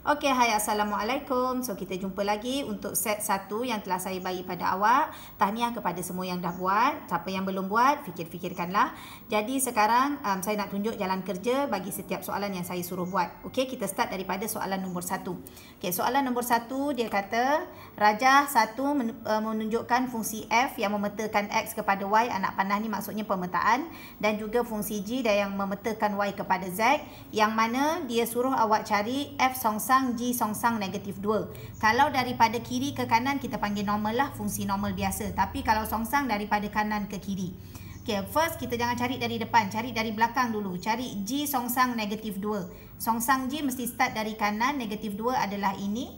Okey, hai, Assalamualaikum. So, kita jumpa lagi untuk set 1 yang telah saya bagi pada awak. Tahniah kepada semua yang dah buat. Siapa yang belum buat, fikir-fikirkanlah. Jadi, sekarang saya nak tunjuk jalan kerja bagi setiap soalan yang saya suruh buat. Okey, kita start daripada soalan nombor 1. Okey, soalan nombor 1, dia kata, rajah 1 menunjukkan fungsi f yang memetakan x kepada y. Anak panah ni maksudnya pemetaan. Dan juga fungsi g yang memetakan y kepada z. Yang mana dia suruh awak cari f songsang G songsang negatif 2. Kalau daripada kiri ke kanan kita panggil normal lah, fungsi normal biasa. Tapi kalau songsang daripada kanan ke kiri. Okay, first kita jangan cari dari depan, cari dari belakang dulu. Cari G songsang negatif 2. Songsang G mesti start dari kanan, negatif 2 adalah ini.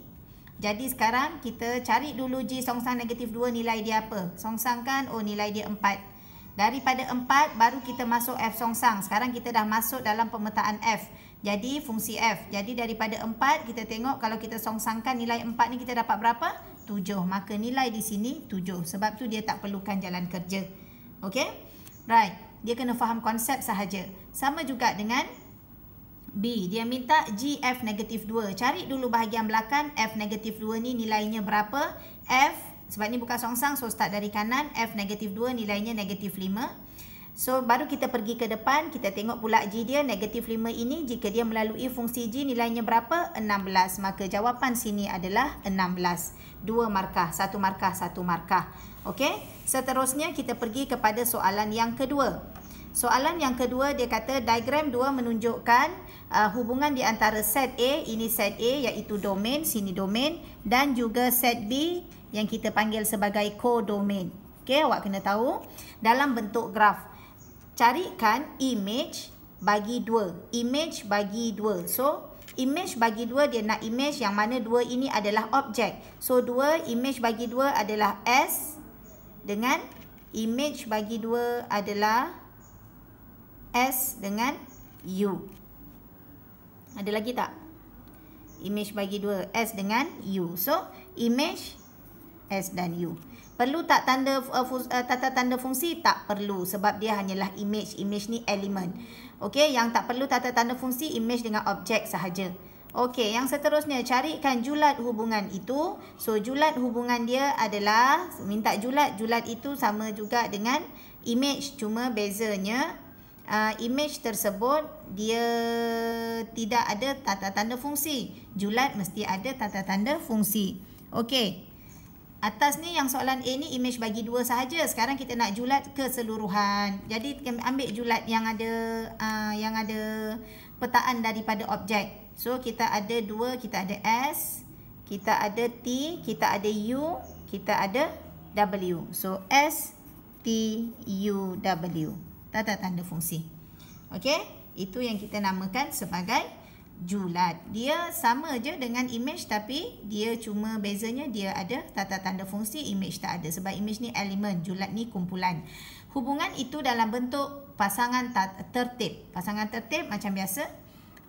Jadi sekarang kita cari dulu G songsang negatif 2, nilai dia apa? Songsang kan? Oh, nilai dia 4. Daripada 4 baru kita masuk f songsang. Sekarang kita dah masuk dalam pemetaan f. Jadi fungsi f. Jadi daripada 4 kita tengok kalau kita songsangkan nilai 4 ni kita dapat berapa? 7. Maka nilai di sini 7. Sebab tu dia tak perlukan jalan kerja. Okey? Right. Dia kena faham konsep sahaja. Sama juga dengan B. Dia minta GF negatif 2. Cari dulu bahagian belakang. F negatif 2 ni nilainya berapa? F. Sebab ni bukan songsang. So start dari kanan. F negatif 2 nilainya negatif 5. So, baru kita pergi ke depan, kita tengok pula G dia, negatif 5 ini, jika dia melalui fungsi G, nilainya berapa? 16. Maka jawapan sini adalah 16. 2 markah, 1 markah, 1 markah. Okey, seterusnya kita pergi kepada soalan yang kedua. Soalan yang kedua, dia kata diagram 2 menunjukkan hubungan di antara set A, ini set A iaitu domain, sini domain, dan juga set B yang kita panggil sebagai codomain. Okey, awak kena tahu dalam bentuk graf. Carikan image bagi 2. Image bagi 2. So, image bagi 2 dia nak image yang mana 2 ini adalah objek. So, 2 image bagi 2 adalah S dengan image bagi 2 adalah S dengan U. Ada lagi tak? Image bagi 2 S dengan U. So, image S dan U. Perlu tak tanda tata tanda fungsi? Tak perlu sebab dia hanyalah image. Image ni elemen. Okey, yang tak perlu tata tanda fungsi image dengan objek sahaja. Okey, yang seterusnya carikan julat hubungan itu. So julat hubungan dia adalah minta julat. Julat itu sama juga dengan image, cuma bezanya image tersebut dia tidak ada tata tanda fungsi. Julat mesti ada tata tanda fungsi. Okey. Atas ni yang soalan A ni image bagi 2 sahaja. Sekarang kita nak julat keseluruhan. Jadi ambil julat yang ada petaan daripada objek. So kita ada 2, kita ada S, kita ada T, kita ada U, kita ada W. So S, T, U, W. Tata tanda fungsi. Okey? Itu yang kita namakan sebagai julat. Dia sama je dengan image tapi dia cuma bezanya dia ada tata tanda fungsi, image tak ada. Sebab image ni elemen, julat ni kumpulan. Hubungan itu dalam bentuk pasangan tertib. Pasangan tertib macam biasa.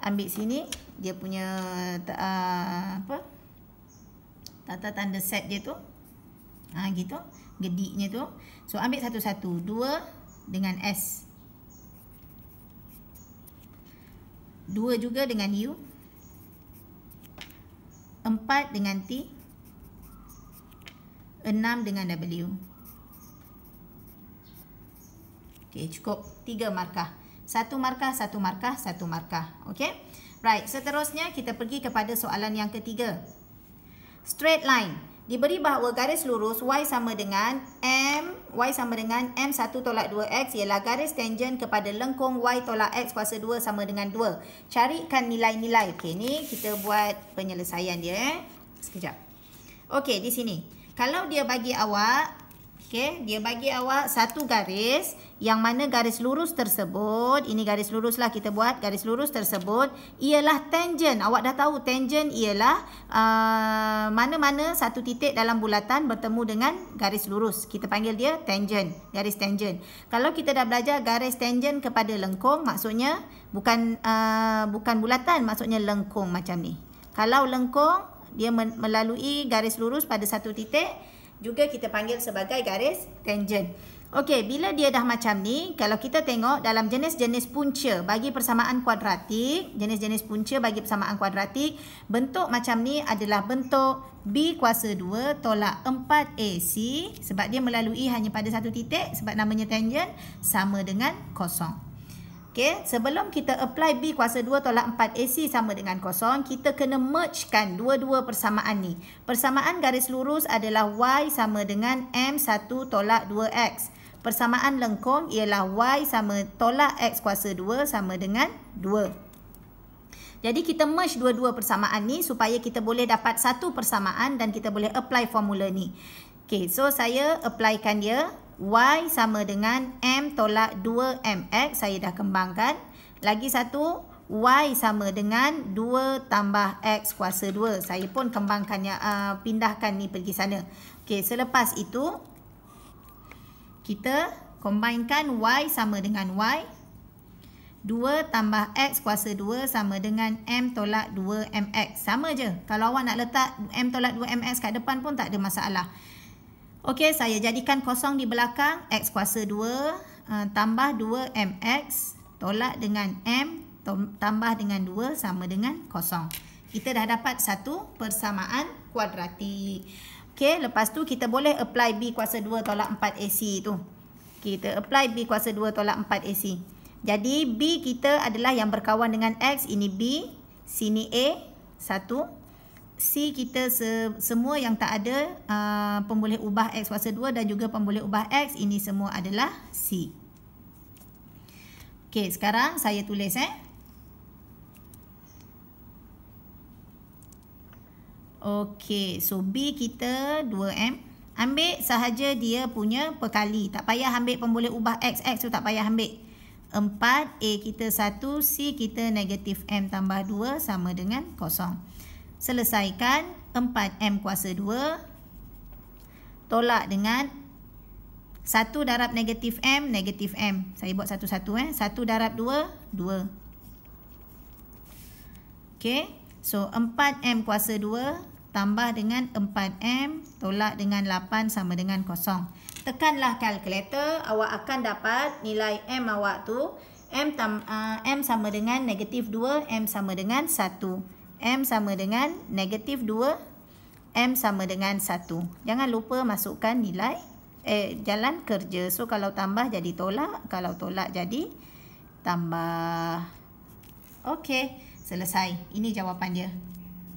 Ambil sini dia punya tata tanda set dia tu. Gitu. Gediknya tu. So ambil satu-satu. 2 dengan S. 2 juga dengan U, 4 dengan T, 6 dengan W. Okey, cukup 3 markah. 1 markah, 1 markah, 1 markah. Okey. Right, seterusnya kita pergi kepada soalan yang ketiga. Straight line. Diberi bahawa garis lurus Y sama dengan M1 tolak 2X ialah garis tangent kepada lengkung Y tolak X kuasa 2 sama dengan 2. Carikan nilai-nilai. Okey, ni kita buat penyelesaian dia. Sekejap. Okey, di sini. Kalau dia bagi awak, okey, dia bagi awak satu garis yang mana garis lurus tersebut, ini garis lurus lah kita buat, garis lurus tersebut ialah tangent. Awak dah tahu tangent ialah mana-mana satu titik dalam bulatan bertemu dengan garis lurus. Kita panggil dia tangent, garis tangent. Kalau kita dah belajar garis tangent kepada lengkung, maksudnya bukan bulatan, maksudnya lengkung macam ni. Kalau lengkung, dia melalui garis lurus pada satu titik, juga kita panggil sebagai garis tangent. Okey, bila dia dah macam ni, kalau kita tengok dalam jenis-jenis punca bagi persamaan kuadratik, jenis-jenis punca bagi persamaan kuadratik, bentuk macam ni adalah bentuk B kuasa 2 tolak 4AC sebab dia melalui hanya pada satu titik sebab namanya tangent sama dengan kosong. Okey, sebelum kita apply B kuasa 2 tolak 4AC sama dengan kosong, kita kena mergekan dua-dua persamaan ni. Persamaan garis lurus adalah Y sama dengan M1 tolak 2X. Persamaan lengkung ialah Y sama tolak X kuasa 2 sama dengan 2. Jadi kita merge dua-dua persamaan ni supaya kita boleh dapat satu persamaan dan kita boleh apply formula ni. Okay, so saya applykan dia. Y sama dengan M tolak 2MX. Saya dah kembangkan. Lagi satu, Y sama dengan 2 tambah X kuasa 2. Saya pun kembangkannya, pindahkan ni pergi sana. Okay, selepas itu, kita combinekan Y sama dengan Y. 2 tambah X kuasa 2 sama dengan M tolak 2MX. Sama je. Kalau awak nak letak M tolak 2MX kat depan pun tak ada masalah. Okey, saya jadikan kosong di belakang. X kuasa 2 tambah 2MX tolak dengan M tambah dengan 2 sama dengan kosong. Kita dah dapat satu persamaan kuadratik. Okey, lepas tu kita boleh apply B kuasa 2 tolak 4AC tu. Kita apply B kuasa 2 tolak 4AC. Jadi B kita adalah yang berkawan dengan X. Ini B, sini A, 1. C kita semua yang tak ada pemboleh ubah X kuasa 2 dan juga pemboleh ubah X. Ini semua adalah C. Okey, sekarang saya tulis Okey, so B kita 2M. Ambil sahaja dia punya perkali. Tak payah ambil pemboleh ubah X. X tu tak payah ambil. 4, A kita 1, C kita negatif M tambah 2 sama dengan kosong. Selesaikan 4M kuasa 2. Tolak dengan 1 darab negatif M, negatif M. Saya buat satu-satu. 1 darab 2, 2. Okey, so 4M kuasa 2 tambah dengan 4M tolak dengan 8 sama dengan kosong. Tekanlah kalkulator, awak akan dapat nilai M awak tu. M sama dengan negatif 2, M sama dengan 1. M sama dengan negatif 2, M sama dengan 1. Jangan lupa masukkan nilai jalan kerja. So kalau tambah jadi tolak, kalau tolak jadi tambah. Okey, selesai. Ini jawapan dia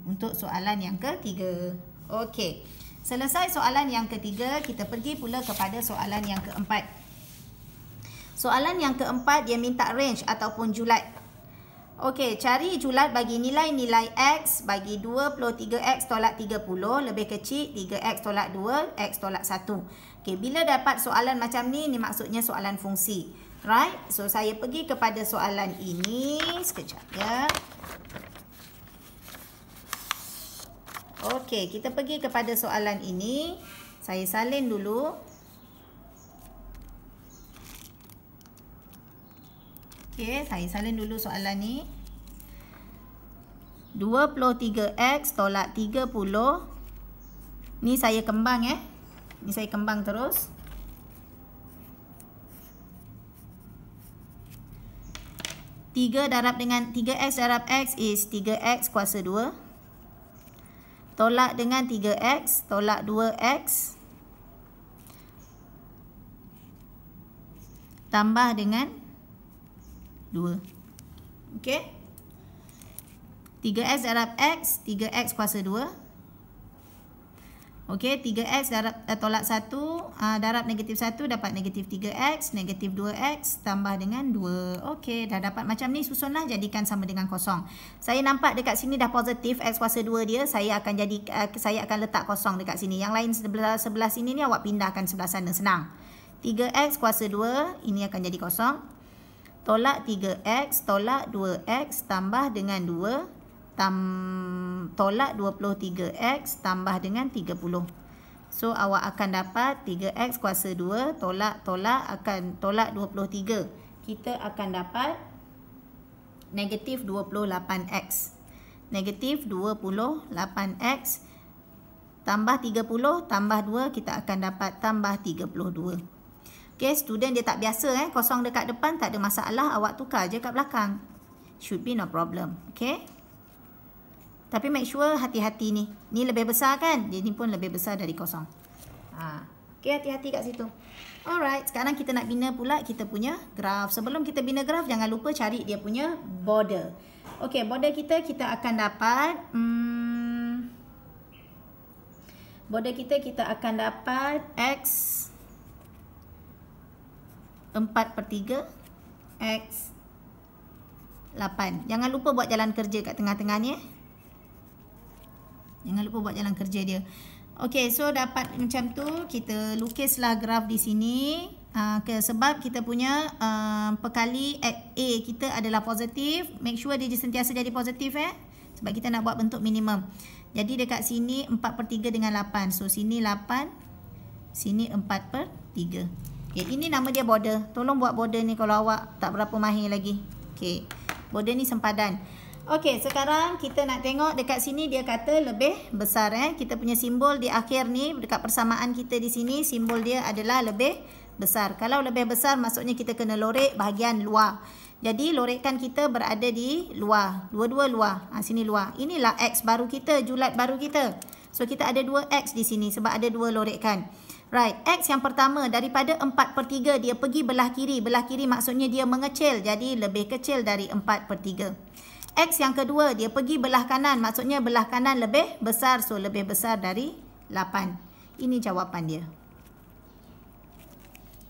untuk soalan yang ketiga. Okey, selesai soalan yang ketiga, kita pergi pula kepada soalan yang keempat. Soalan yang keempat dia minta range ataupun julat. Okey, cari julat bagi nilai-nilai X bagi 23X tolak 30 lebih kecil 3X tolak 2, X tolak 1. Okey, bila dapat soalan macam ni, ni maksudnya soalan fungsi. Right? So, saya pergi kepada soalan ini. Sekejap ya. Okey, kita pergi kepada soalan ini. Saya salin dulu. Okey, saya salin dulu soalan ni. 23X tolak 30. Ni saya kembang Ni saya kembang terus. Tiga darab dengan 3X darab X is 3X kuasa 2. Tolak dengan 3X, tolak 2X. Tambah dengan 2. Okey. 3X darab X, 3X kuasa 2. Okey, 3X darab, tolak 1, darab negatif 1 dapat negatif 3X, negatif 2X tambah dengan 2. Okey, dah dapat macam ni, susunlah, jadikan sama dengan kosong. Saya nampak dekat sini dah positif X kuasa 2 dia, saya akan letak kosong dekat sini. Yang lain sebelah sini ni awak pindahkan sebelah sana, senang. 3X kuasa 2, ini akan jadi kosong. Tolak 3X, tolak 2X tambah dengan 2. Tolak 23X tambah dengan 30. So awak akan dapat 3X kuasa 2 akan tolak 23. Kita akan dapat negatif 28X. Negatif 28X tambah 30 tambah 2 kita akan dapat tambah 32. Okay, student dia tak biasa kosong dekat depan, tak ada masalah, awak tukar je kat belakang. Should be no problem. Okay. Tapi make sure hati-hati ni. Ni lebih besar kan? Dia ni pun lebih besar dari kosong. Okay, hati-hati kat situ. Alright, sekarang kita nak bina pula kita punya graf. Sebelum kita bina graf, jangan lupa cari dia punya border. Okay, border kita akan dapat... border kita akan dapat X 4/3 X 8. Jangan lupa buat jalan kerja kat tengah-tengah ni. Jangan lupa buat jalan kerja dia. Okey, so dapat macam tu. Kita lukislah graf di sini. Sebab kita punya perkali A kita adalah positif. Make sure dia sentiasa jadi positif sebab kita nak buat bentuk minimum. Jadi dekat sini 4/3 dengan 8. So sini 8, sini 4/3. Okay, ini nama dia border. Tolong buat border ni kalau awak tak berapa mahir lagi. Okay, border ni sempadan. Okay, sekarang kita nak tengok dekat sini dia kata lebih besar. Kita punya simbol di akhir ni, dekat persamaan kita di sini, simbol dia adalah lebih besar. Kalau lebih besar, maksudnya kita kena lorek bahagian luar. Jadi, lorekan kita berada di luar. Dua-dua luar. Sini luar. Inilah X baru kita, julat baru kita. So, kita ada 2X di sini sebab ada 2 lorekan. Right, X yang pertama daripada 4/3 dia pergi belah kiri. Belah kiri maksudnya dia mengecil. Jadi lebih kecil dari 4/3. X yang kedua dia pergi belah kanan. Maksudnya belah kanan lebih besar. So lebih besar dari 8. Ini jawapan dia.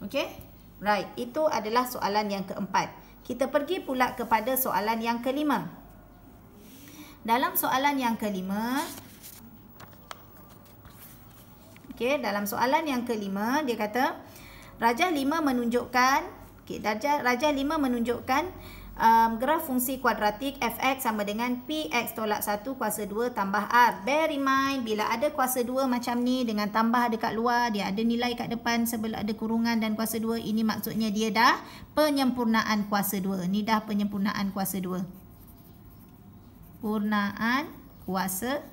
Okay. Right, itu adalah soalan yang keempat. Kita pergi pula kepada soalan yang kelima. Dalam soalan yang kelima... Okay, dalam soalan yang kelima, dia kata, Rajah 5 menunjukkan, Rajah 5 menunjukkan graf fungsi kuadratik fx sama dengan px tolak 1 kuasa 2 tambah r. Bear in mind, bila ada kuasa 2 macam ni, dengan tambah dekat luar, dia ada nilai kat depan sebelum ada kurungan dan kuasa 2, ini maksudnya dia dah penyempurnaan kuasa 2. Ni dah penyempurnaan kuasa 2. Purnaan kuasa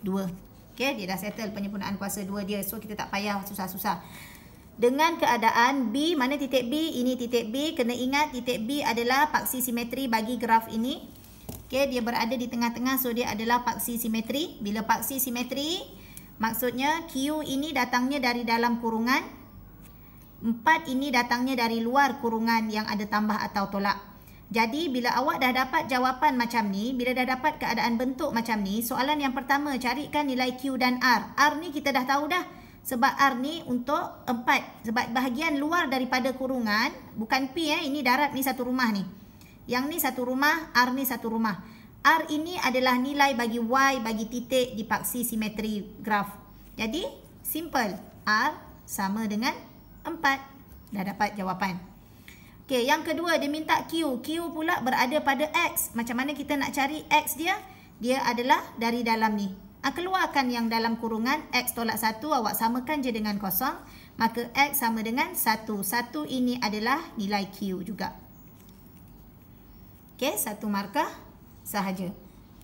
2. Okay, dia dah settle penyempurnaan kuasa 2 dia. So, kita tak payah susah-susah. Dengan keadaan B, mana titik B? Ini titik B. Kena ingat titik B adalah paksi simetri bagi graf ini. Okay, dia berada di tengah-tengah. So, dia adalah paksi simetri. Bila paksi simetri, maksudnya Q ini datangnya dari dalam kurungan. 4 ini datangnya dari luar kurungan yang ada tambah atau tolak. Jadi, bila awak dah dapat jawapan macam ni, bila dah dapat keadaan bentuk macam ni, soalan yang pertama, carikan nilai Q dan R. R ni kita dah tahu dah. Sebab R ni untuk 4. Sebab bahagian luar daripada kurungan, bukan P ini darat ni satu rumah ni. Yang ni satu rumah, R ni satu rumah. R ini adalah nilai bagi Y bagi titik di paksi simetri graf. Jadi, simple. R sama dengan 4. Dah dapat jawapan. Okey, yang kedua dia minta Q. Q pula berada pada X. Macam mana kita nak cari X dia? Dia adalah dari dalam ni. Keluarkan yang dalam kurungan. X tolak 1, awak samakan je dengan kosong. Maka X sama dengan 1. 1 ini adalah nilai Q juga. Okey, 1 markah sahaja.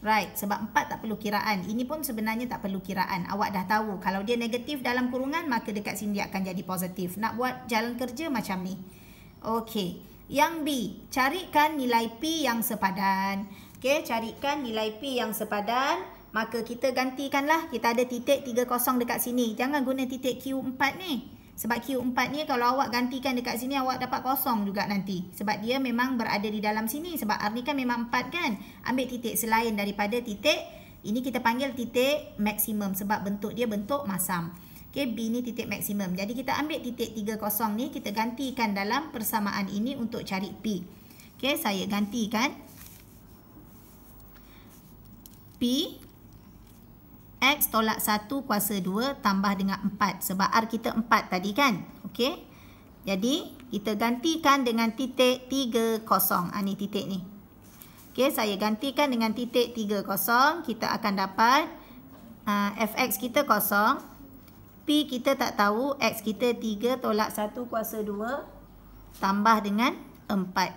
Right, sebab 4 tak perlu kiraan. Ini pun sebenarnya tak perlu kiraan. Awak dah tahu. Kalau dia negatif dalam kurungan, maka dekat sini dia akan jadi positif. Nak buat jalan kerja macam ni. Okey, yang B, carikan nilai P yang sepadan. Okey, carikan nilai P yang sepadan. Maka kita gantikanlah. Kita ada titik 30 dekat sini. Jangan guna titik Q4 ni. Sebab Q4 ni kalau awak gantikan dekat sini, awak dapat kosong juga nanti. Sebab dia memang berada di dalam sini. Sebab R ni kan memang 4 kan. Ambil titik selain daripada titik. Ini kita panggil titik maksimum. Sebab bentuk dia bentuk masam. Okay, B ni titik maksimum. Jadi kita ambil titik 30 ni, kita gantikan dalam persamaan ini untuk cari P. Okay, saya gantikan. P, X tolak 1 kuasa 2 tambah dengan 4. Sebab R kita 4 tadi kan. Okay. Jadi, kita gantikan dengan titik 30. Ni titik ni. Okay, saya gantikan dengan titik 30. Kita akan dapat Fx kita kosong. P kita tak tahu, X kita 3 tolak 1 kuasa 2 tambah dengan 4.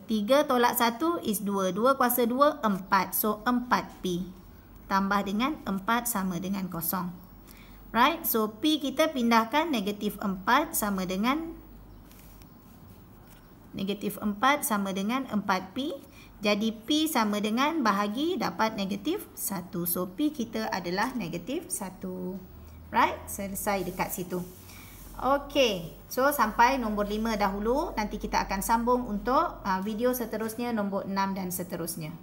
3 tolak 1 is 2. 2 kuasa 2, 4. So, 4P. Tambah dengan 4 sama dengan 0. Right? So, P kita pindahkan negatif 4 sama dengan negatif 4 sama dengan 4P. Jadi, P sama dengan bahagi dapat negatif 1. So, P kita adalah negatif 1. Right? Selesai dekat situ. Okey. So, sampai nombor 5 dahulu. Nanti kita akan sambung untuk video seterusnya, nombor 6 dan seterusnya.